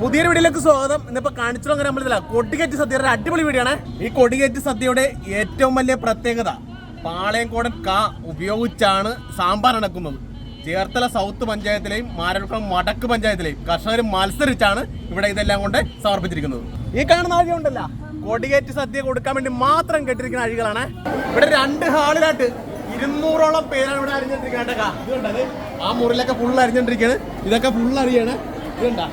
പുതിയൊരു വീഡിയോയിലേക്ക് സ്വാഗതം. ഇന്നിപ്പോ കാണിച്ചുള്ള നമ്മളല്ല കൊടികയറ്റ് സദ്യയുടെ അടിപൊളി വീഡിയോ ആണ്. ഈ കൊടികയറ്റ് സദ്യയുടെ ഏറ്റവും വലിയ പ്രത്യേകത പാളയംകോടൻ കാ ഉപയോഗിച്ചാണ് സാമ്പാർ അടക്കുന്നത്. ചേർത്തല സൗത്ത് പഞ്ചായത്തിലെയും മാരൽക്കുളം വടക്ക് പഞ്ചായത്തിലെയും കർഷകർ മത്സരിച്ചാണ് ഇവിടെ ഇതെല്ലാം കൊണ്ട് സമർപ്പിച്ചിരിക്കുന്നത്. ഈ കാണുന്ന അഴി ഉണ്ടല്ല, കൊടികയറ്റ് സദ്യ കൊടുക്കാൻ വേണ്ടി മാത്രം കെട്ടിരിക്കുന്ന അഴികളാണ്. ഇവിടെ 2 ഹാളിലായിട്ട് 200ഓളം പേരാണ് ഇവിടെ അരിഞ്ഞിട്ടിരിക്കുന്നത്. ഇത് കണ്ടത് ആ മുറിലൊക്കെ ഫുള്ള് അരിഞ്ഞിട്ടിരിക്കുകയാണ്. ഇതൊക്കെ ഫുള്ള് അറിയാണ്. ഇതുണ്ടാ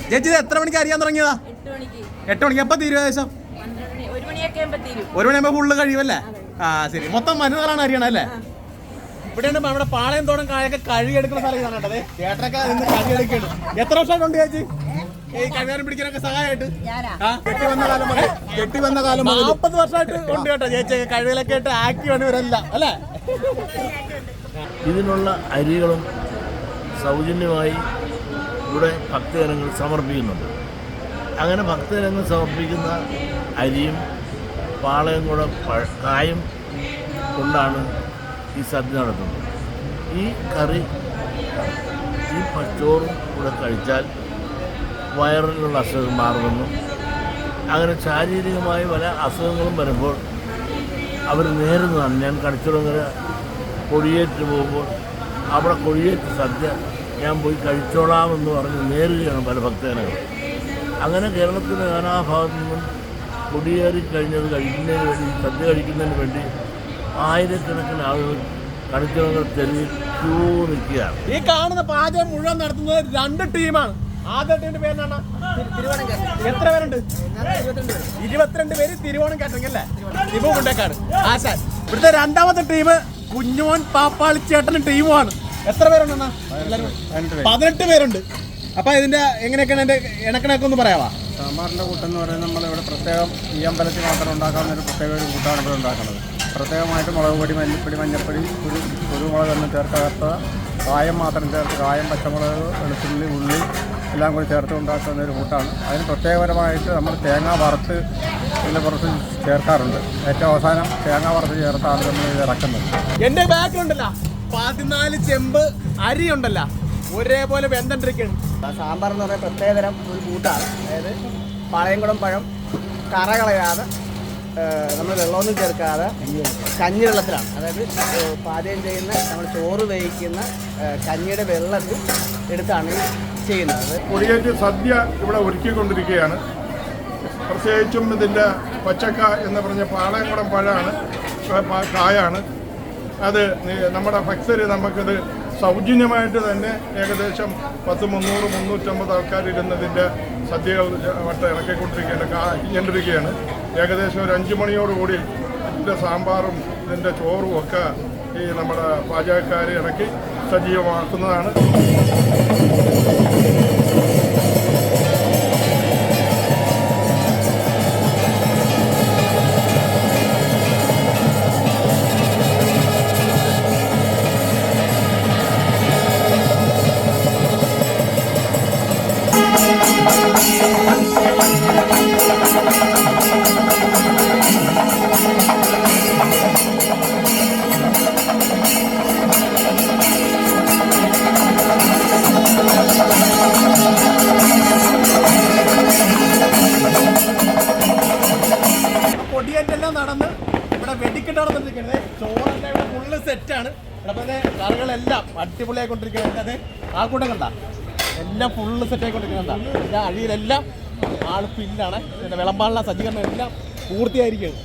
ചേച്ചി ഇത് എത്ര മണിക്ക് അറിയാൻ തുടങ്ങിയതാ? 8 മണിക്ക്. എപ്പോ തീരും? ഏകദേശം 1 മണിയാകുമ്പോ ഫുള്ള് കഴിയുമല്ലേ? ആ ശരി. മൊത്തം മരുന്നുകളാണ് അറിയണം അല്ലേ? ഇവിടെയാണ് നമ്മുടെ പാളയംതോടം കായൊക്കെ കഴുകിയെടുക്കുന്ന സ്ഥലം ഇതാണ് കേട്ടത്. ചേട്ടനൊക്കെ നിന്ന് കഴുകിയെടുക്കുകയാണ്. എത്ര വർഷമായിട്ടുണ്ട് ചേച്ചി ഈ കഴുകാനും പിടിക്കാനൊക്കെ സഹായമായിട്ട്? കെട്ടി വന്ന കാലം 40 വർഷമായിട്ട് ഉണ്ട് കേട്ടോ ചേച്ചി. കഴുകലൊക്കെ ആയിട്ട് ആക്റ്റീവാണ് ഇവരെല്ലാം അല്ലേ? ഇതിനുള്ള അരികളും സൗജന്യമായി ഇവിടെ ഭക്തജനങ്ങൾ സമർപ്പിക്കുന്നുണ്ട്. അങ്ങനെ ഭക്തജനങ്ങൾ സമർപ്പിക്കുന്ന അരിയും പാളയംകുളം കായും കൊണ്ടാണ് ഈ സദ്യ നടത്തുന്നത്. ഈ കറി ഈ ചോറും കൂടെ കഴിച്ചാൽ വയറിലുള്ള അസുഖം മാറുമെന്നും അങ്ങനെ ശാരീരികമായി പല അസുഖങ്ങളും വരുമ്പോൾ അവർ നേരുന്നതാണ്. ഞാൻ കണിച്ചുളങ്ങര കൊടിയേറ്റ് പോകുമ്പോൾ അവിടെ കൊടിയേറ്റ് സദ്യ ഞാൻ പോയി കഴിച്ചോളാമെന്ന് പറഞ്ഞ് നേരുകയാണ് പല ഭക്തജനങ്ങൾ. അങ്ങനെ കേരളത്തിൻ്റെ നാനാഭാഗത്തു നിന്നും കൊടിയേറി കഴിഞ്ഞത് കഴിക്കുന്നതിന് വേണ്ടി, സദ്യ കഴിക്കുന്നതിന് വേണ്ടി ആയിരക്കണക്കിന് ആളുകൾ കണിച്ചുളങ്ങര തെരുവിൽ ക്യൂ നിൽക്കുകയാണ്. ഈ കാണുന്ന പാചകം മുഴുവൻ നടത്തുന്നത് 2 ടീമാണ്. ആദ്യ ടീമിന്റെ പേരാണ് എത്ര പേരുണ്ട്? 22 പേര് തിരുവോണം കാറ്ററിംഗ് അല്ലേ? ശിവു മുണ്ടേക്കാട് ആശാൻ. ഇവിടുത്തെ 2ാമത്തെ ടീം കുഞ്ഞോൻ പാപ്പാളിച്ചേട്ടനും ടീമുമാണ്. എത്ര പേരുണ്ടെന്നാ? 18 പേരുണ്ട്. അപ്പൊ ഇതിന്റെ എങ്ങനെയൊക്കെയാണ് എന്റെ ഇണക്കണൊക്കെ ഒന്ന് പറയാവാ? സാമ്പാറിൻ്റെ കൂട്ടെന്ന് പറയുന്നത് നമ്മളിവിടെ പ്രത്യേകം ഈ അമ്പലത്തിൽ മാത്രം ഉണ്ടാക്കാവുന്ന ഒരു പ്രത്യേക ഒരു കൂട്ടാണ് ഇവിടെ ഉണ്ടാക്കുന്നത്. പ്രത്യേകമായിട്ട് മുളക് പൊടി, മല്ലിപ്പൊടി, മഞ്ഞൾപ്പൊടി, കുരുമുളക് ഒന്നും ചേർക്കാത്ത കായം മാത്രം ചേർത്ത്, കായം, പച്ചമുളക്, വെളുത്തുള്ളി, ഉള്ളി എല്ലാം കൂടി ചേർത്ത് ഉണ്ടാക്കുന്ന ഒരു കൂട്ടാണ്. അതിന് പ്രത്യേകപരമായിട്ട് നമ്മൾ തേങ്ങ വറുത്ത് ഇതിൽ കുറച്ച് ചേർക്കാറുണ്ട്. ഏറ്റവും അവസാനം തേങ്ങ വറുത്ത് ചേർത്താണ് നമ്മൾ ഇത് ഇറക്കുന്നത്. എൻ്റെ ബാക്കിലുണ്ടല്ലോ 14 ചെമ്പ് അരി ഉണ്ടല്ലോ, ഒരേപോലെ വെന്തിരിക്കുകയാണ്. സാമ്പാർ എന്ന് പറയുന്ന പ്രത്യേകതരം ഒരു കൂട്ടാണ്. അതായത് പാളയംകുളം പഴം കറ കളയാതെ നമ്മൾ വെള്ളമൊന്നും ചേർക്കാതെ കഞ്ഞി വെള്ളത്തിലാണ്, അതായത് പാചകം ചെയ്യുന്ന നമ്മൾ ചോറ് വേവിക്കുന്ന കഞ്ഞിയുടെ വെള്ളത്തിൽ എടുത്താണ് ചെയ്യുന്നത്. കൊടിയേറ്റ് സദ്യ ഇവിടെ ഒരുക്കിക്കൊണ്ടിരിക്കുകയാണ്. പ്രത്യേകിച്ചും ഇതിൻ്റെ പച്ചക്ക എന്ന് പറഞ്ഞ പാളയംകുളം പഴമാണ്, കായാണ്. അത് നമ്മുടെ ഭക്തർ നമുക്കത് സൗജന്യമായിട്ട് തന്നെ ഏകദേശം 300-350 ആൾക്കാരിരുന്നതിൻ്റെ സദ്യകൾ മറ്റേ ഇറക്കിക്കൊണ്ടിരിക്കുകയാണ്. ഏകദേശം ഒരു 5 മണിയോടുകൂടി ഇതിൻ്റെ സാമ്പാറും ഇതിൻ്റെ ചോറും ഒക്കെ ഈ നമ്മുടെ പാചകക്കാരെ ഇറക്കി സജീവമാക്കുന്നതാണ്. കൊടിയേറ്റെല്ലാം നടന്ന് ഇവിടെ വെടിക്കെട്ട് നടന്നിരിക്കുന്നത്. ചോറെല്ലാം ഇവിടെ ഫുള്ള് സെറ്റാണ്. ഇവിടെ കറികളെല്ലാം അടിപൊളിയായിക്കൊണ്ടിരിക്കുന്നത്. അതെ ആ കൂട്ടം കണ്ട എല്ലാം ഫുള്ള് സെറ്റായിക്കൊണ്ടിരിക്കുന്നുണ്ട്. എല്ലാ അഴിയിലെല്ലാം ആൾ ഫില്ലാണ്. പിന്നെ വിളമ്പാനുള്ള സജ്ജീകരണം എല്ലാം പൂർത്തിയായിരിക്കുകയാണ്.